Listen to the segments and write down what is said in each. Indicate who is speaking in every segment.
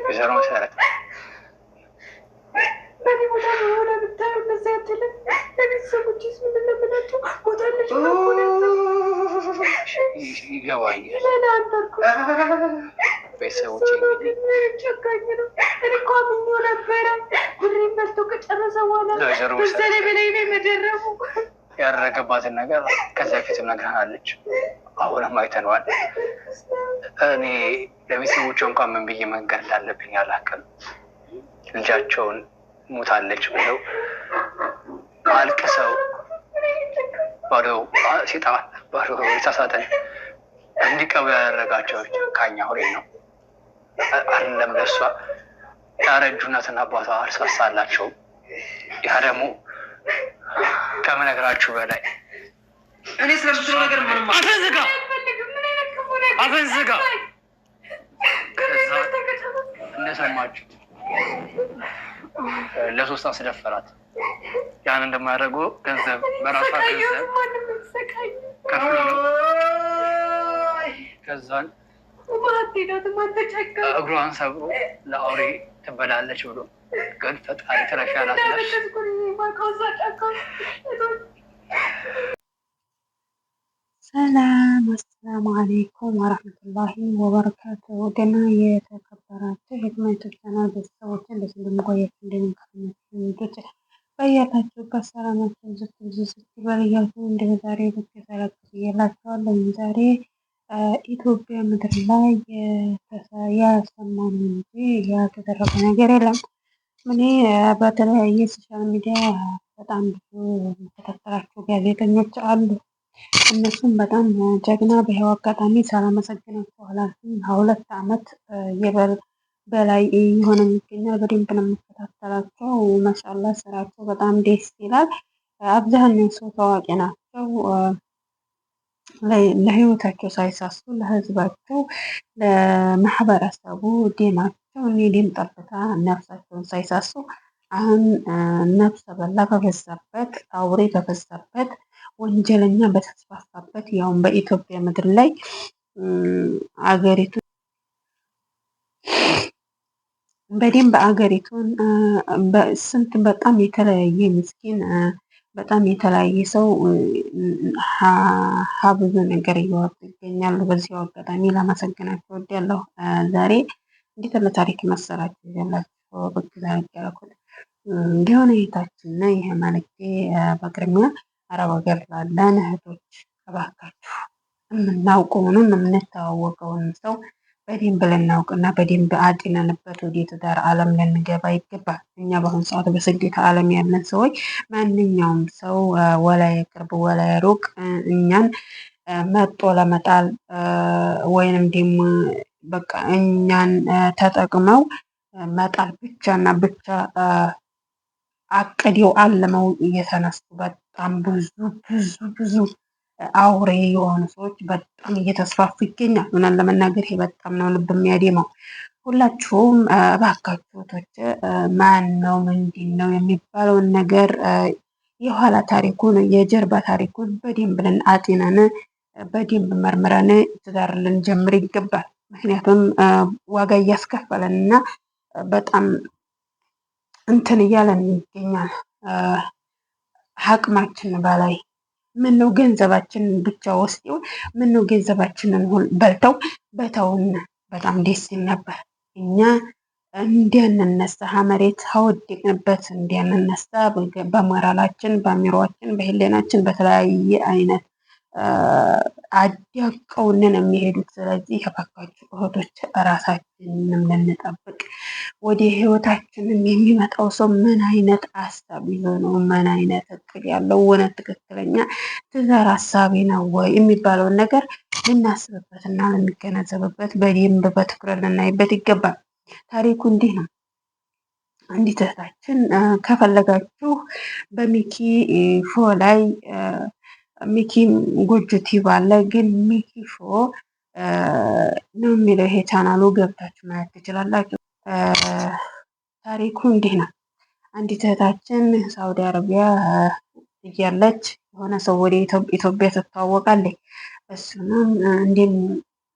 Speaker 1: ወይዘሮ መሰረት በእኔ ቦታ በሆነ ብታዩ እነዚ ያትልን ለቤተሰቦችስ ምንድን ነው የምላቸው? ሞታለች ይገባኛል። ቤተሰቦች ጨካኝ ነው። እኔ እኮ አምኜው ነበረ። ብሬን በልቶ ከጨረሰ በኋላ በዛ ላይ በላይ ላይ መደረቡ ያደረገባትን ነገር ከዚያ በፊትም ነግረሃለች። አሁንም አይተነዋል። እኔ ለቤተሰቦቿ እንኳን ምን ብዬ መንገድ እንዳለብኝ አላውቅም። ልጃቸውን ሞታለች ብለው አልቅሰው ባዶ የተሳሳተን እንዲቀቡ ያደረጋቸው ጨካኝ አውሬ ነው። አይደለም ለእሷ ያረጁ እናትና አባቷ አልሳሳላቸው። ያ ደግሞ ከምነግራችሁ በላይ እኔ ስለምትለው ነገር ምንም አፈን ዝጋ እንደሰማችሁ ለሶስት አስደፈራት። ያን እንደማያደርጉ ገንዘብ በራሷ ገንዘብ ከፍሎ ነው። ከዛን እግሯን ሰብሮ ለአውሬ ትበላለች ብሎ ግን ፈጣሪ ትረሻላት።
Speaker 2: ሰላም አሰላሙ አለይኩም ወረህመቱላሂ ወበረካቱ። ወገና የተከበራችሁ የህክመቶች ቻናል ቤተሰቦች እንደዚህ እንደምቆያችሁ እንደምንከፍነት በያላችሁበት ሰላማችሁ ብዙ ስትበል እያልኩ እንደ ዛሬ ብቅ ተለቅቅ እየላችኋለሁ። ዛሬ ኢትዮጵያ ምድር ላይ ያሰማነው እንጂ ያልተደረገ ነገር የለም። እኔ በተለያየ ሶሻል ሚዲያ በጣም ብዙ ተከታተላችሁ ጋዜጠኞች አሉ። እነሱም በጣም ጀግና በህይወት አጋጣሚ ሳላመሰግናቸው አላልፍም። 2 ዓመት በላይ የሆነ ይገኛል። በደንብ ነው የምከታተላቸው። ማሻአላ ስራቸው በጣም ደስ ይላል። አብዛኛው ሰው ታዋቂ ናቸው። ለህይወታቸው ሳይሳሱ ለህዝባቸው፣ ለማህበረሰቡ ደማቸው ደም ጠብታ ነፍሳቸውን ሳይሳሱ አሁን ነፍሰ በላ በበዛበት፣ አውሬ በበዛበት፣ ወንጀለኛ በተስፋፋበት ያውም በኢትዮጵያ ምድር ላይ አገሪቱ በደንብ አገሪቱን ስንት በጣም የተለያየ ምስኪን በጣም የተለያየ ሰው ብዙ ነገር እያወጡ ይገኛሉ። በዚሁ አጋጣሚ ላመሰግናቸው እወዳለሁ። ዛሬ እንዴት ያለ ታሪክ መሰላችሁ ይዤላችሁ ብቅ ያልኩት የሆነ እህታችን ነው። ይሄ ማለት በቅድሚያ አረብ ሀገር ላለን እህቶች እባካችሁ የምናውቀውንም የምንተዋወቀውን ሰው በደንብ ልናውቅና በደንብ አጢነንበት ወደ ትዳር ዓለም ልንገባ ይገባል። እኛ በአሁኑ ሰዓት በስደት ዓለም ያለን ሰዎች ማንኛውም ሰው ወላየ ቅርብ ወላየ ሩቅ እኛን መጦ ለመጣል ወይንም ደግሞ በቃ እኛን ተጠቅመው መጣል ብቻ እና ብቻ አቅደው አልመው እየተነሱ በጣም ብዙ አውሬ የሆኑ ሰዎች በጣም እየተስፋፉ ይገኛል። ምናምን ለመናገር ይሄ በጣም ነው ልብ የሚያደማው። ሁላችሁም እባካችሁ እህቶቼ ማን ነው ምንድን ነው የሚባለውን ነገር የኋላ ታሪኩን የጀርባ ታሪኩን በደንብ አጢነን በደንብ መርምረን ትዳር ልንጀምር ይገባል። ምክንያቱም ዋጋ እያስከፈለን እና በጣም እንትን እያለን ይገኛል። አቅማችን በላይ ምን ነው ገንዘባችንን ብቻ ወስደው ምን ነው ገንዘባችንን በልተው በተውን በጣም ደስ ይል ነበር። እኛ እንዲያንነሳ መሬት አወደቅንበት እንዲያንነሳ በሞራላችን በአሚሯችን በህሌናችን በተለያየ አይነት አዳቀውንን የሚሄዱት። ስለዚህ ከፋካችሁ እህቶች ራሳችንንም ልንጠብቅ ወደ ህይወታችንም የሚመጣው ሰው ምን አይነት ሀሳብ ይዞ ነው፣ ምን አይነት እቅድ ያለው፣ እውነት ትክክለኛ ትዳር ሀሳቢ ነው ወይ የሚባለውን ነገር ልናስብበትና ልንገነዘብበት በደንብ በትኩረት ልናይበት ይገባል። ታሪኩ እንዲህ ነው። አንዲት እህታችን ከፈለጋችሁ በሚኪ ሾ ላይ ሚኪ ጎጆ ቲቪ አለ፣ ግን ሚኪ ሾ ነው የሚለው ይሄ ቻናሉ፣ ገብታችሁ ማየት ትችላላችሁ። ታሪኩ እንዲህ ነው። አንዲት እህታችን ሳውዲ አረቢያ እያለች የሆነ ሰው ወደ ኢትዮጵያ ትተዋወቃለች። እሱንም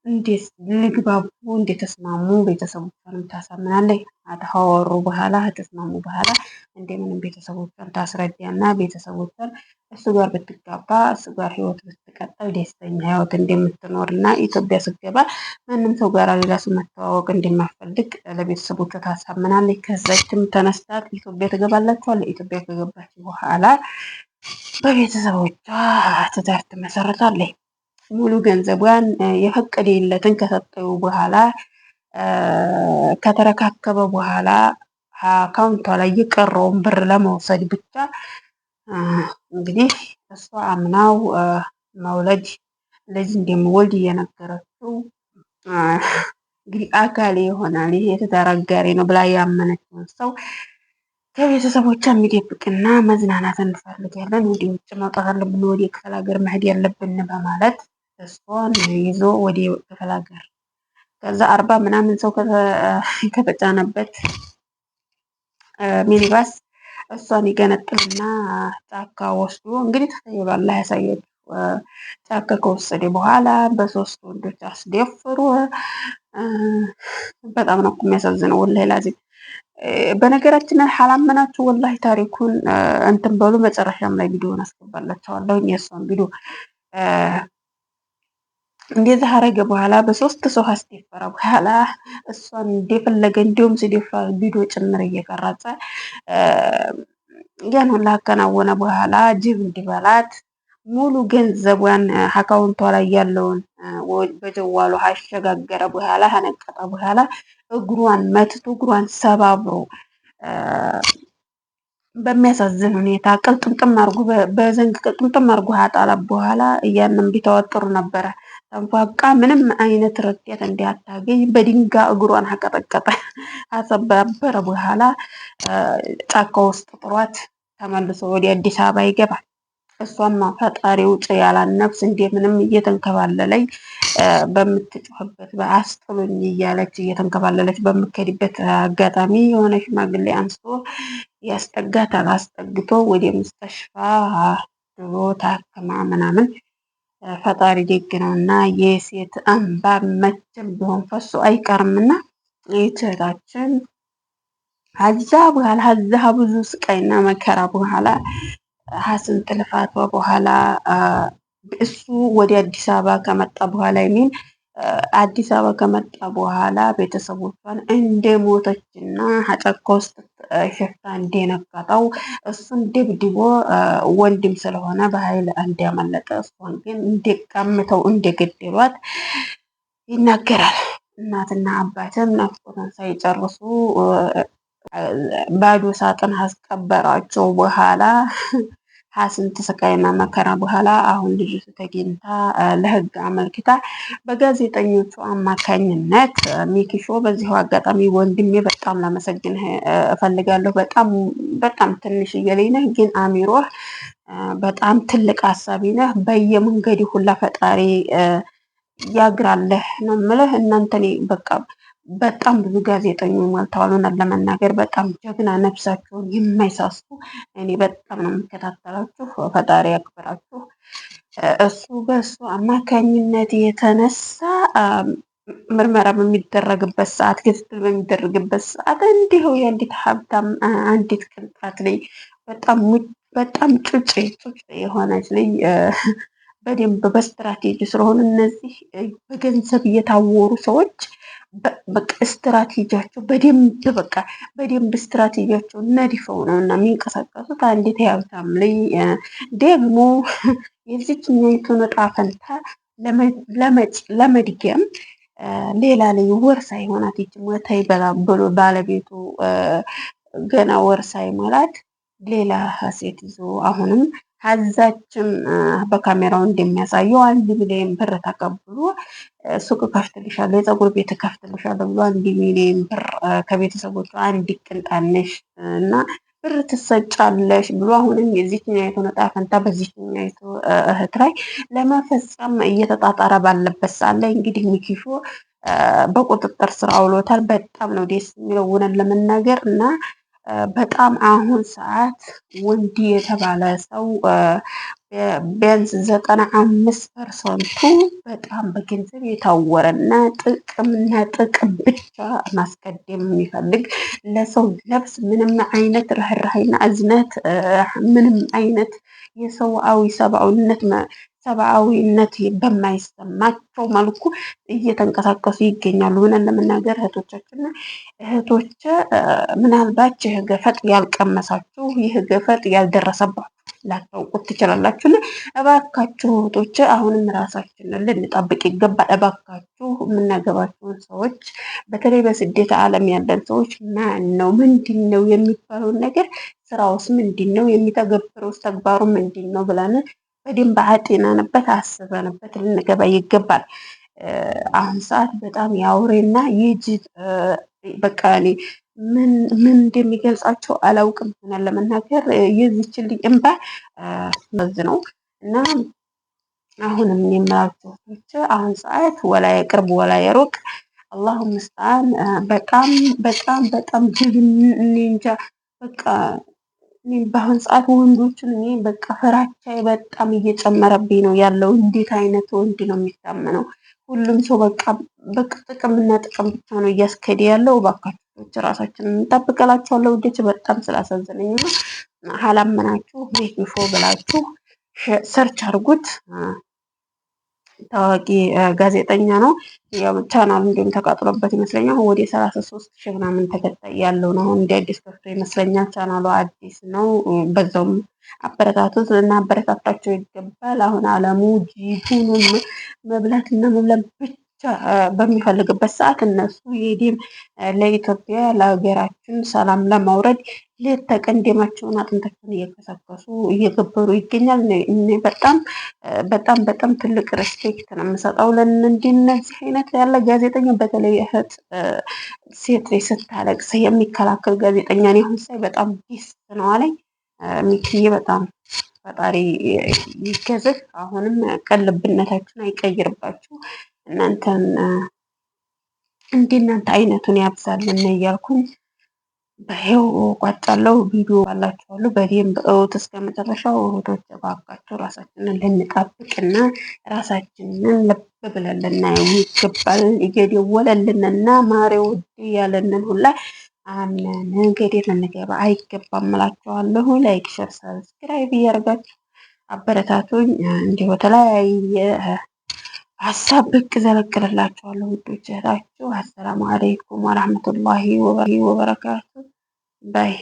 Speaker 2: እንዴት ልግባቡ እንደተስማሙ ቤተሰቦቿንም ታሳምናለች። ካወሩ በኋላ ከተስማሙ በኋላ እንደምንም ቤተሰቦቿን ታስረዳና ቤተሰቦቿን እሱ ጋር ብትጋባ እሱ ጋር ህይወት ብትቀጥል ደስተኛ ህይወት እንደምትኖር እና ኢትዮጵያ ስትገባ ማንም ሰው ጋር ሌላ ሰው መተዋወቅ እንደማትፈልግ ለቤተሰቦቿ ታሳምናለች። ከዛችም ተነስታ ኢትዮጵያ ትገባላችኋለች። ኢትዮጵያ ከገባች በኋላ በቤተሰቦቿ ትዳር ትመሰርታለች። ሙሉ ገንዘቧን የፈቀደለትን ከሰጠው በኋላ ከተረካከበ በኋላ አካውንቷ ላይ የቀረውን ብር ለመውሰድ ብቻ እንግዲህ እሷ አምናው መውለድ ልጅ እንደምወልድ እየነገረችው እንግዲህ አካሌ ይሆናል ይሄ የትዳር አጋሬ ነው ብላ ያመነችውን ሰው ከቤተሰቦቿ የሚደብቅና መዝናናት እንፈልጋለን፣ ወደ ውጭ መውጣት አለብን፣ ወደ ክፍለ ሀገር መሄድ ያለብን በማለት እሷን ይዞ ወደ ክፍለ ሀገር ከዛ 40 ምናምን ሰው ከተጫነበት ሚኒባስ እሷን ይገነጥልና ጫካ ወስዶ እንግዲህ ተሰይሏል ያሳየው። ጫካ ከወሰደ በኋላ በሶስት ወንዶች አስደፍሮ በጣም ነው የሚያሳዝነው። ወላሂ ላዚም በነገራችን ላይ ሐላመናችሁ ወላሂ ታሪኩን እንትን በሉ መጨረሻም ላይ ቪዲዮውን አስገባላችኋለሁ። የእሷን ቪዲዮ እንደዛ አረገ በኋላ በሶስት ሰው አስደፈረ በኋላ እሷን እንደፈለገ እንዲሁም ሲደፋ ቪዲዮ ጭምር እየቀረጸ ያን ሁላ አከናወነ በኋላ ጅብ እንዲበላት ሙሉ ገንዘቧን አካውንቷ ላይ ያለውን በጀዋሉ አሸጋገረ በኋላ አነቀጠ በኋላ እግሯን መትቶ እግሯን ሰባብሮ በሚያሳዝን ሁኔታ ቅልጥምጥም አርጎ በዘንግ ቅልጥምጥም አርጎ አጣላ በኋላ እያንም ቢተወጥሩ ነበረ። ተንፏቃ ምንም አይነት ረዳት እንዲያታገኝ በድንጋይ እግሯን አቀጠቀጠ። አሰባበረ በኋላ ጫካ ውስጥ ጥሯት ተመልሶ ወደ አዲስ አበባ ይገባል። እሷማ ፈጣሪ ውጭ ያላት ነፍስ እንደምንም እየተንከባለለች በምትጮህበት በአስጥሉኝ እያለች እየተንከባለለች በምትከድበት አጋጣሚ የሆነ ሽማግሌ አንስቶ ያስጠጋታል። አስጠግቶ ወደ ሙስተሽፋ ድሮ ታክማ ምናምን ፈጣሪ ደግ ነው እና የሴት እንባ መቼም ቢሆን ፈሶ አይቀርምና ይህታችን አዛ በኋላ አዛ ብዙ ስቃይና መከራ በኋላ ሀስንት ልፋቷ በኋላ እሱ ወደ አዲስ አበባ ከመጣ በኋላ የሚል አዲስ አበባ ከመጣ በኋላ ቤተሰቦቿን እንደሞተችና ጫካ ውስጥ ሸፍታ እንደነቀጠው እሱን ደብድቦ ወንድም ስለሆነ በኃይል እንዲያመለጠ እሷን ግን እንደቀምተው እንደገደሏት ይናገራል። እናትና አባትም ናፍቆትን ሳይጨርሱ ባዶ ሳጥን አስቀበራቸው በኋላ ሀስንት ስቃይና መከራ በኋላ አሁን ልጅቱ ተገኝታ ለህግ አመልክታ በጋዜጠኞቹ አማካኝነት ሚኪሾ በዚሁ አጋጣሚ ወንድሜ በጣም ላመሰግንህ እፈልጋለሁ። በጣም ትንሽ እየለኝ ነህ፣ ግን አሚሮህ በጣም ትልቅ አሳቢ ነህ። በየመንገዱ ሁላ ፈጣሪ ያግራለህ ነው የምልህ። እናንተኔ በቃ በጣም ብዙ ጋዜጠኞች ሞልተዋል። ለመናገር በጣም ጀግና ነፍሳቸውን የማይሳሱ እኔ በጣም ነው የምከታተላችሁ። ፈጣሪ ያክብራችሁ። እሱ በእሱ አማካኝነት የተነሳ ምርመራ በሚደረግበት ሰዓት ክትትል በሚደረግበት ሰዓት እንዲሁ የአንዲት ሀብታም አንዲት ቅንጣት ላይ በጣም ጩጭ የሆነች ላይ በደንብ በስትራቴጂ ስለሆነ እነዚህ በገንዘብ እየታወሩ ሰዎች በቃ ስትራቴጂያቸው በደንብ ስትራቴጂያቸው ነድፈው ነው እና የሚንቀሳቀሱት። አንዲት የሀብታም ላይ ደግሞ የዚችኛይቱን ዕጣ ፈንታ ለመድገም ሌላ ላይ ወር ሳይሆናት ይች ሞታ ይበላ ብሎ ባለቤቱ ገና ወር ሳይሞላት ሌላ ሴት ይዞ አሁንም ሀዛችም በካሜራው እንደሚያሳየው 1 ሚሊዮን ብር ተቀብሎ ሱቅ ከፍትልሻለሁ፣ የፀጉር ቤት ከፍትልሻለሁ ብሎ 1 ሚሊዮን ብር ከቤተሰቦቿ አንድ ቅንጣነሽ እና ብር ትሰጫለሽ ብሎ አሁንም የዚህኛይቱን ዕጣ ፈንታ በዚህኛይቱ እህት ላይ ለመፈጸም እየተጣጣረ ባለበት ሰዓት ላይ እንግዲህ ሚኪሾ በቁጥጥር ስር አውሎታል። በጣም ነው ደስ የሚለው እውነት ለመናገር እና በጣም አሁን ሰዓት ወንድ የተባለ ሰው ቢያንስ 95% በጣም በገንዘብ የታወረና ጥቅምና ጥቅም ብቻ ማስቀደም የሚፈልግ ለሰው ነፍስ ምንም አይነት ርህራሄና እዝነት ምንም አይነት ሰብአዊነት በማይሰማቸው መልኩ እየተንቀሳቀሱ ይገኛሉ። ብለን ለመናገር እህቶች ምናልባት ይህ ገፈጥ ያልቀመሳችሁ ይህ ገፈጥ ያልደረሰባችሁ ላታውቁት ትችላላችሁ። እባካችሁ እህቶች አሁንም ራሳችንን ልንጠብቅ ይገባል። እባካችሁ የምናገባቸውን ሰዎች በተለይ በስደት ዓለም ያለን ሰዎች ማን ነው ምንድን ነው የሚባለውን ነገር ስራውስ ምንድን ነው የሚተገብረውስ ተግባሩ ምንድን ነው ብለን በደንብ አጤናንበት አስበንበት ልንገባ ይገባል። አሁን ሰዓት በጣም የአውሬና የጅብ በቃ እኔ ምን እንደሚገልጻቸው አላውቅም። ሆነ ለመናገር የዚችልኝ እንባ መዝ ነው እና አሁንም የምላችሁ አሁን ሰዓት ወላ የቅርብ ወላ የሩቅ አላሁ ሙስተዓን በጣም በጣም በጣም ጅብን እንጃ በቃ በአሁን ሰዓት ወንዶችን እኔ በቃ ፍራቻ በጣም እየጨመረብኝ ነው ያለው። እንዴት አይነት ወንድ ነው የሚታመነው? ሁሉም ሰው በቃ ጥቅምና ጥቅም ብቻ ነው እያስከደ ያለው። እባካችሁ ራሳችንን እንጠብቅላችኋለሁ። ውዴች በጣም ስላሳዘነኝ ነው። ካላመናችሁ ሜክሾ ብላችሁ ሰርች አድርጉት። ታዋቂ ጋዜጠኛ ነው። ያው ቻናሉ እንዲሁም ተቃጥሎበት ይመስለኛል ወደ 33 ሺህ ምናምን ተከታይ ያለው ነው። አሁን እንደ አዲስ ከፍቶ ይመስለኛል። ቻናሉ አዲስ ነው። በዛውም አበረታቱት እና አበረታታቸው ይገባል። አሁን አለሙ ጂቱንም መብላት እና መብላት ብቻ በሚፈልግበት ሰዓት እነሱ የዲም ለኢትዮጵያ ለሀገራችን ሰላም ለማውረድ ሌት ተቀን ደማቸውን አጥንታቸውን እየከሰከሱ እየገበሩ ይገኛል። እኔ በጣም በጣም በጣም ትልቅ ሬስፔክት ነው የምሰጠው ለእንደነዚህ አይነት ያለ ጋዜጠኛ። በተለይ እህት ሴት ስታለቅስ የሚከላከል ጋዜጠኛ ነው። አሁን ሳይ በጣም ዲስ ነው አለኝ። ሚኪዬ በጣም ፈጣሪ ይገዝህ። አሁንም ቀልብነታችሁን አይቀይርባችሁ። እናንተን እንደናንተ አይነቱን ያብዛልን እያልኩኝ በይው ቋጫለው። ቪዲዮ ባላችኋለሁ በደንብ እውት እስከ መጨረሻው። እህቶች እባካችሁ ራሳችንን ልንጠብቅና ራሳችንን ልብ ብለን ልናየው ይገባል። እየደወለልንና ማሬው ያለንን ሁላ አምነን ገደል ልንገባ አይገባም እላችኋለሁ። ላይክ ሸር ሰብስክራይብ እያደረጋችሁ አበረታቱኝ። እንዲሁ በተለያየ ሀሳብ ብቅ ዘለቅልላችኋለሁ። ውዶች እህታችሁ። አሰላሙ አለይኩም ወራህመቱላሂ ወበረካቱ ባይ